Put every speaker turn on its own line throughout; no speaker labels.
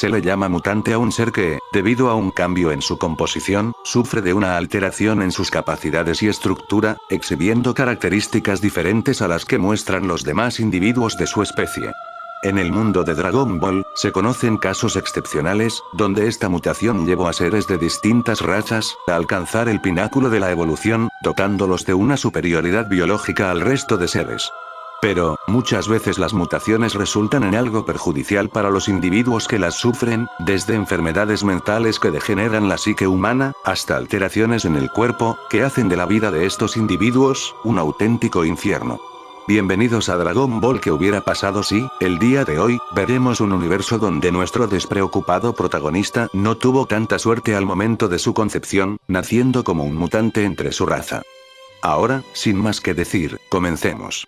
Se le llama mutante a un ser que, debido a un cambio en su composición, sufre de una alteración en sus capacidades y estructura, exhibiendo características diferentes a las que muestran los demás individuos de su especie. En el mundo de Dragon Ball, se conocen casos excepcionales, donde esta mutación llevó a seres de distintas razas, a alcanzar el pináculo de la evolución, dotándolos de una superioridad biológica al resto de seres. Pero, muchas veces las mutaciones resultan en algo perjudicial para los individuos que las sufren, desde enfermedades mentales que degeneran la psique humana, hasta alteraciones en el cuerpo, que hacen de la vida de estos individuos, un auténtico infierno. Bienvenidos a Dragon Ball. ¿Qué hubiera pasado si, el día de hoy, veremos un universo donde nuestro despreocupado protagonista no tuvo tanta suerte al momento de su concepción, naciendo como un mutante entre su raza? Ahora, sin más que decir, comencemos.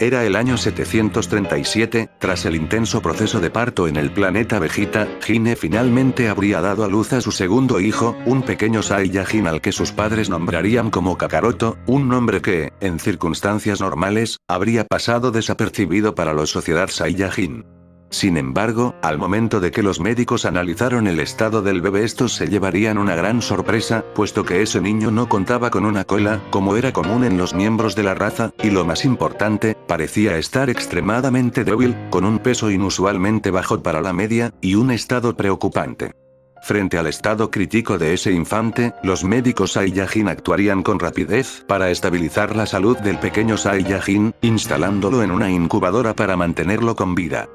Era el año 737, tras el intenso proceso de parto en el planeta Vegeta, Hine finalmente habría dado a luz a su segundo hijo, un pequeño Saiyajin al que sus padres nombrarían como Kakaroto, un nombre que, en circunstancias normales, habría pasado desapercibido para la sociedad Saiyajin. Sin embargo, al momento de que los médicos analizaron el estado del bebé, estos se llevarían una gran sorpresa, puesto que ese niño no contaba con una cola, como era común en los miembros de la raza, y lo más importante, parecía estar extremadamente débil, con un peso inusualmente bajo para la media, y un estado preocupante. Frente al estado crítico de ese infante, los médicos Saiyajin actuarían con rapidez para estabilizar la salud del pequeño Saiyajin, instalándolo en una incubadora para mantenerlo con vida.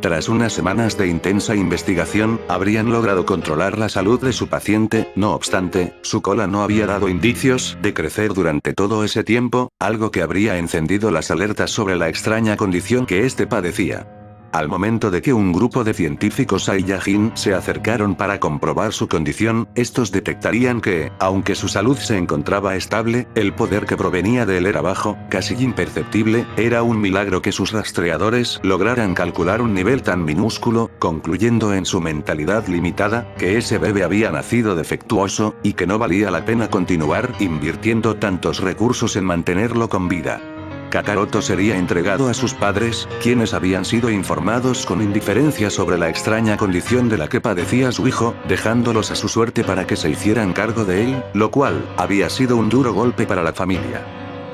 Tras unas semanas de intensa investigación, habrían logrado controlar la salud de su paciente. No obstante, su cola no había dado indicios de crecer durante todo ese tiempo, algo que habría encendido las alertas sobre la extraña condición que éste padecía. Al momento de que un grupo de científicos Saiyajin se acercaron para comprobar su condición, estos detectarían que, aunque su salud se encontraba estable, el poder que provenía de él era bajo, casi imperceptible. Era un milagro que sus rastreadores lograran calcular un nivel tan minúsculo, concluyendo en su mentalidad limitada, que ese bebé había nacido defectuoso, y que no valía la pena continuar invirtiendo tantos recursos en mantenerlo con vida. Kakaroto sería entregado a sus padres, quienes habían sido informados con indiferencia sobre la extraña condición de la que padecía su hijo, dejándolos a su suerte para que se hicieran cargo de él, lo cual había sido un duro golpe para la familia.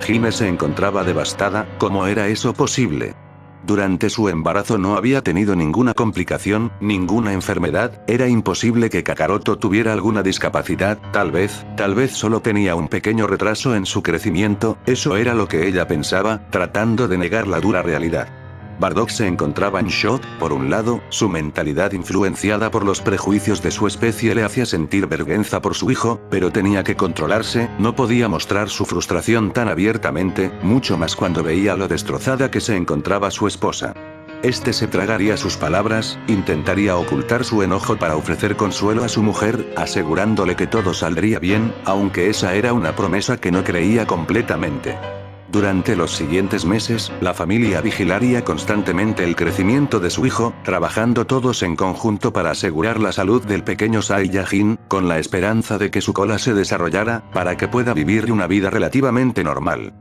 Hime se encontraba devastada. ¿Cómo era eso posible? Durante su embarazo no había tenido ninguna complicación, ninguna enfermedad. Era imposible que Kakaroto tuviera alguna discapacidad. Tal vez solo tenía un pequeño retraso en su crecimiento. Eso era lo que ella pensaba, tratando de negar la dura realidad. Bardock se encontraba en shock. Por un lado, su mentalidad influenciada por los prejuicios de su especie le hacía sentir vergüenza por su hijo, pero tenía que controlarse. No podía mostrar su frustración tan abiertamente, mucho más cuando veía lo destrozada que se encontraba su esposa. Este se tragaría sus palabras, intentaría ocultar su enojo para ofrecer consuelo a su mujer, asegurándole que todo saldría bien, aunque esa era una promesa que no creía completamente. Durante los siguientes meses, la familia vigilaría constantemente el crecimiento de su hijo, trabajando todos en conjunto para asegurar la salud del pequeño Saiyajin, con la esperanza de que su cola se desarrollara, para que pueda vivir una vida relativamente normal.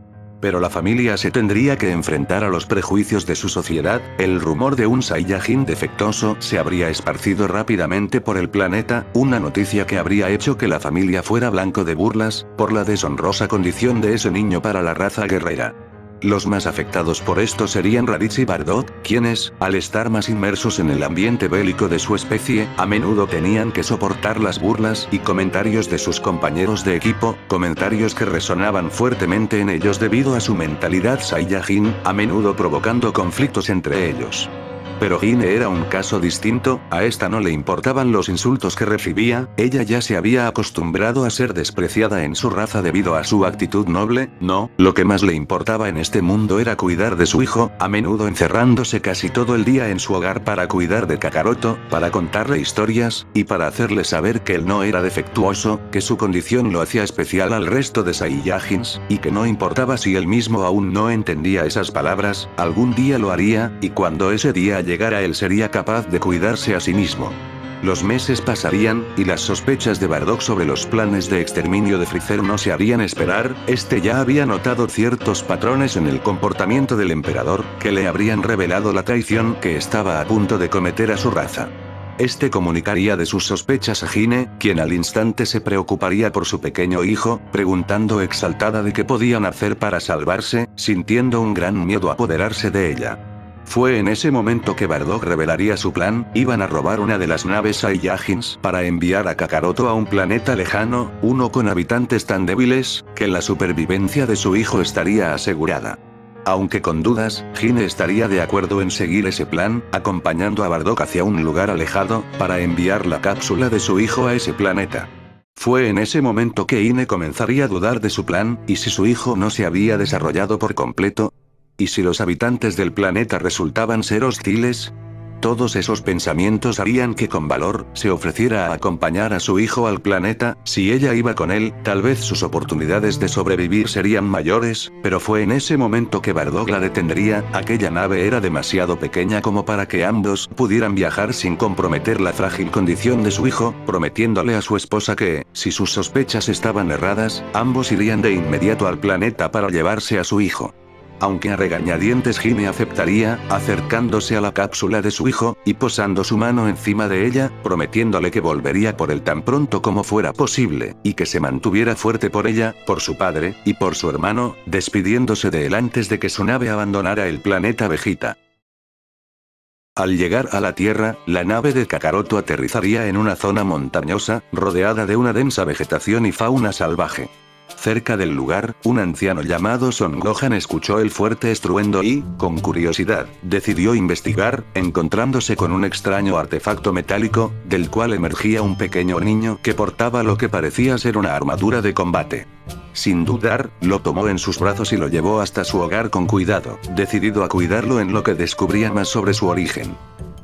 Pero la familia se tendría que enfrentar a los prejuicios de su sociedad. El rumor de un Saiyajin defectuoso se habría esparcido rápidamente por el planeta, una noticia que habría hecho que la familia fuera blanco de burlas, por la deshonrosa condición de ese niño para la raza guerrera. Los más afectados por esto serían Raditz y Bardock, quienes, al estar más inmersos en el ambiente bélico de su especie, a menudo tenían que soportar las burlas y comentarios de sus compañeros de equipo, comentarios que resonaban fuertemente en ellos debido a su mentalidad Saiyajin, a menudo provocando conflictos entre ellos. Pero Hime era un caso distinto. A esta no le importaban los insultos que recibía. Ella ya se había acostumbrado a ser despreciada en su raza debido a su actitud noble. No, lo que más le importaba en este mundo era cuidar de su hijo, a menudo encerrándose casi todo el día en su hogar para cuidar de Kakaroto, para contarle historias, y para hacerle saber que él no era defectuoso, que su condición lo hacía especial al resto de Saiyajins, y que no importaba si él mismo aún no entendía esas palabras, algún día lo haría, y cuando ese día llegara él sería capaz de cuidarse a sí mismo. Los meses pasarían, y las sospechas de Bardock sobre los planes de exterminio de Freezer no se harían esperar. Este ya había notado ciertos patrones en el comportamiento del emperador, que le habrían revelado la traición que estaba a punto de cometer a su raza. Este comunicaría de sus sospechas a Hime, quien al instante se preocuparía por su pequeño hijo, preguntando exaltada de qué podían hacer para salvarse, sintiendo un gran miedo apoderarse de ella. Fue en ese momento que Bardock revelaría su plan. Iban a robar una de las naves Saiyajins para enviar a Kakaroto a un planeta lejano, uno con habitantes tan débiles, que la supervivencia de su hijo estaría asegurada. Aunque con dudas, Hime estaría de acuerdo en seguir ese plan, acompañando a Bardock hacia un lugar alejado, para enviar la cápsula de su hijo a ese planeta. Fue en ese momento que Hime comenzaría a dudar de su plan. ¿Y si su hijo no se había desarrollado por completo? ¿Y si los habitantes del planeta resultaban ser hostiles? Todos esos pensamientos harían que con valor se ofreciera a acompañar a su hijo al planeta. Si ella iba con él, tal vez sus oportunidades de sobrevivir serían mayores, pero fue en ese momento que Bardock la detendría. Aquella nave era demasiado pequeña como para que ambos pudieran viajar sin comprometer la frágil condición de su hijo, prometiéndole a su esposa que, si sus sospechas estaban erradas, ambos irían de inmediato al planeta para llevarse a su hijo. Aunque a regañadientes Hime aceptaría, acercándose a la cápsula de su hijo, y posando su mano encima de ella, prometiéndole que volvería por él tan pronto como fuera posible, y que se mantuviera fuerte por ella, por su padre, y por su hermano, despidiéndose de él antes de que su nave abandonara el planeta Vegeta. Al llegar a la Tierra, la nave de Kakaroto aterrizaría en una zona montañosa, rodeada de una densa vegetación y fauna salvaje. Cerca del lugar, un anciano llamado Son Gohan escuchó el fuerte estruendo y, con curiosidad, decidió investigar, encontrándose con un extraño artefacto metálico, del cual emergía un pequeño niño que portaba lo que parecía ser una armadura de combate. Sin dudar, lo tomó en sus brazos y lo llevó hasta su hogar con cuidado, decidido a cuidarlo en lo que descubría más sobre su origen.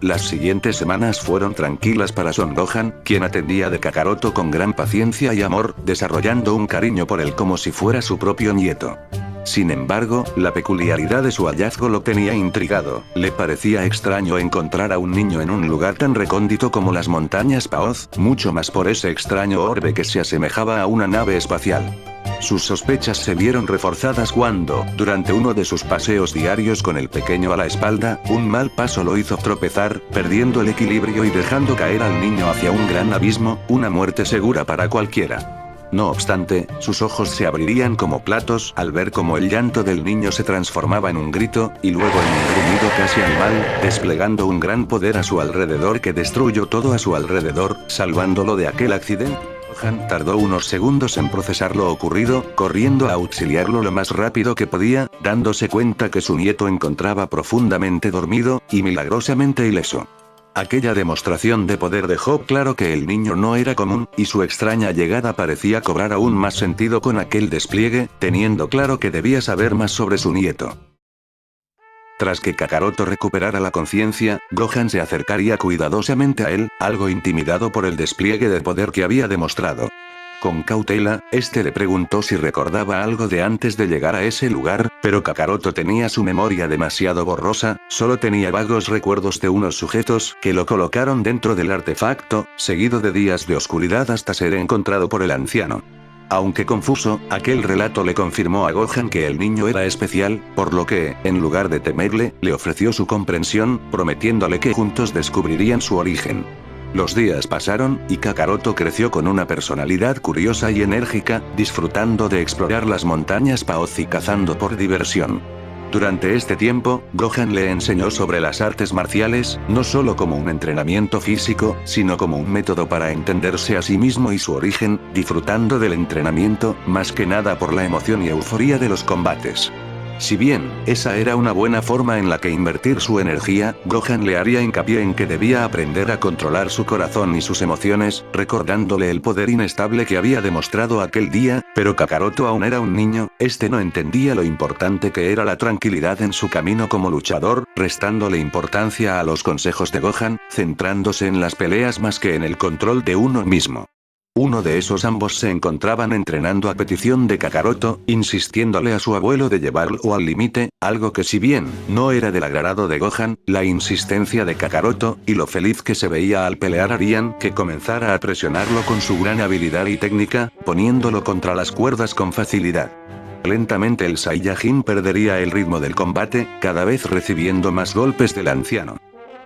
Las siguientes semanas fueron tranquilas para Son Gohan, quien atendía de Kakaroto con gran paciencia y amor, desarrollando un cariño por él como si fuera su propio nieto. Sin embargo, la peculiaridad de su hallazgo lo tenía intrigado. Le parecía extraño encontrar a un niño en un lugar tan recóndito como las montañas Paoz, mucho más por ese extraño orbe que se asemejaba a una nave espacial. Sus sospechas se vieron reforzadas cuando, durante uno de sus paseos diarios con el pequeño a la espalda, un mal paso lo hizo tropezar, perdiendo el equilibrio y dejando caer al niño hacia un gran abismo, una muerte segura para cualquiera. No obstante, sus ojos se abrirían como platos al ver cómo el llanto del niño se transformaba en un grito, y luego en un gruñido casi animal, desplegando un gran poder a su alrededor que destruyó todo a su alrededor, salvándolo de aquel accidente. Gohan tardó unos segundos en procesar lo ocurrido, corriendo a auxiliarlo lo más rápido que podía, dándose cuenta que su nieto encontraba profundamente dormido, y milagrosamente ileso. Aquella demostración de poder dejó claro que el niño no era común, y su extraña llegada parecía cobrar aún más sentido con aquel despliegue, teniendo claro que debía saber más sobre su nieto. Tras que Kakaroto recuperara la conciencia, Gohan se acercaría cuidadosamente a él, algo intimidado por el despliegue de poder que había demostrado. Con cautela, este le preguntó si recordaba algo de antes de llegar a ese lugar, pero Kakaroto tenía su memoria demasiado borrosa, solo tenía vagos recuerdos de unos sujetos que lo colocaron dentro del artefacto, seguido de días de oscuridad hasta ser encontrado por el anciano. Aunque confuso, aquel relato le confirmó a Gohan que el niño era especial, por lo que, en lugar de temerle, le ofreció su comprensión, prometiéndole que juntos descubrirían su origen. Los días pasaron, y Kakaroto creció con una personalidad curiosa y enérgica, disfrutando de explorar las montañas Paoz y cazando por diversión. Durante este tiempo, Gohan le enseñó sobre las artes marciales, no solo como un entrenamiento físico, sino como un método para entenderse a sí mismo y su origen, disfrutando del entrenamiento, más que nada por la emoción y euforía de los combates. Si bien, esa era una buena forma en la que invertir su energía, Gohan le haría hincapié en que debía aprender a controlar su corazón y sus emociones, recordándole el poder inestable que había demostrado aquel día, pero Kakaroto aún era un niño, este no entendía lo importante que era la tranquilidad en su camino como luchador, restándole importancia a los consejos de Gohan, centrándose en las peleas más que en el control de uno mismo. Uno de esos ambos se encontraban entrenando a petición de Kakaroto, insistiéndole a su abuelo de llevarlo al límite, algo que si bien no era del agrado de Gohan, la insistencia de Kakaroto, y lo feliz que se veía al pelear harían que comenzara a presionarlo con su gran habilidad y técnica, poniéndolo contra las cuerdas con facilidad. Lentamente el Saiyajin perdería el ritmo del combate, cada vez recibiendo más golpes del anciano.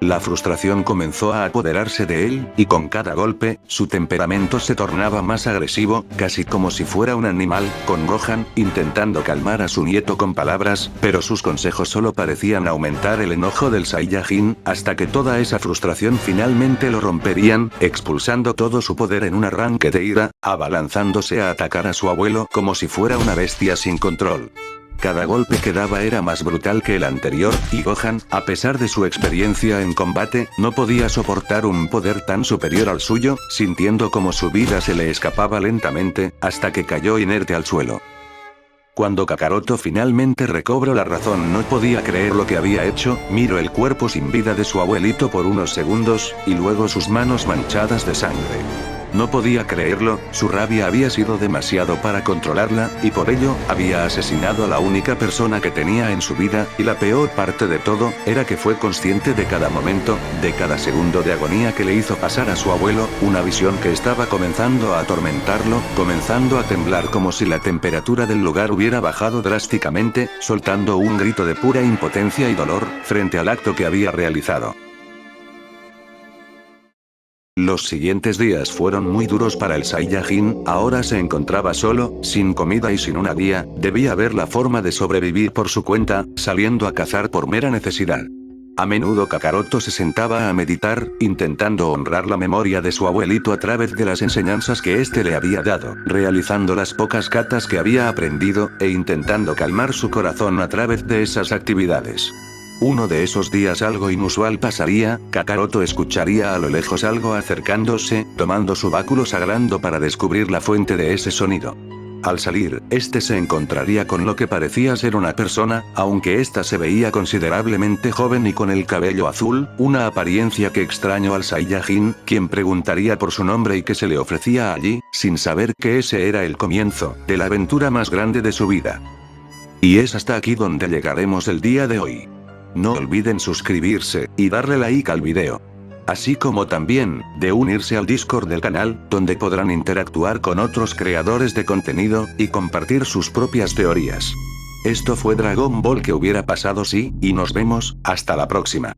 La frustración comenzó a apoderarse de él, y con cada golpe, su temperamento se tornaba más agresivo, casi como si fuera un animal, con Gohan, intentando calmar a su nieto con palabras, pero sus consejos solo parecían aumentar el enojo del Saiyajin, hasta que toda esa frustración finalmente lo romperían, expulsando todo su poder en un arranque de ira, abalanzándose a atacar a su abuelo como si fuera una bestia sin control. Cada golpe que daba era más brutal que el anterior, y Gohan, a pesar de su experiencia en combate, no podía soportar un poder tan superior al suyo, sintiendo como su vida se le escapaba lentamente, hasta que cayó inerte al suelo. Cuando Kakaroto finalmente recobró la razón, no podía creer lo que había hecho, miró el cuerpo sin vida de su abuelito por unos segundos, y luego sus manos manchadas de sangre. No podía creerlo, su rabia había sido demasiado para controlarla, y por ello, había asesinado a la única persona que tenía en su vida, y la peor parte de todo, era que fue consciente de cada momento, de cada segundo de agonía que le hizo pasar a su abuelo, una visión que estaba comenzando a atormentarlo, comenzando a temblar como si la temperatura del lugar hubiera bajado drásticamente, soltando un grito de pura impotencia y dolor, frente al acto que había realizado. Los siguientes días fueron muy duros para el Saiyajin, ahora se encontraba solo, sin comida y sin una guía, debía ver la forma de sobrevivir por su cuenta, saliendo a cazar por mera necesidad. A menudo Kakaroto se sentaba a meditar, intentando honrar la memoria de su abuelito a través de las enseñanzas que éste le había dado, realizando las pocas katas que había aprendido, e intentando calmar su corazón a través de esas actividades. Uno de esos días algo inusual pasaría, Kakaroto escucharía a lo lejos algo acercándose, tomando su báculo sagrado para descubrir la fuente de ese sonido. Al salir, este se encontraría con lo que parecía ser una persona, aunque ésta se veía considerablemente joven y con el cabello azul, una apariencia que extrañó al Saiyajin, quien preguntaría por su nombre y que se le ofrecía allí, sin saber que ese era el comienzo de la aventura más grande de su vida. Y es hasta aquí donde llegaremos el día de hoy. No olviden suscribirse, y darle like al video. Así como también, de unirse al Discord del canal, donde podrán interactuar con otros creadores de contenido, y compartir sus propias teorías. Esto fue Dragon Ball que hubiera pasado si, y nos vemos, hasta la próxima.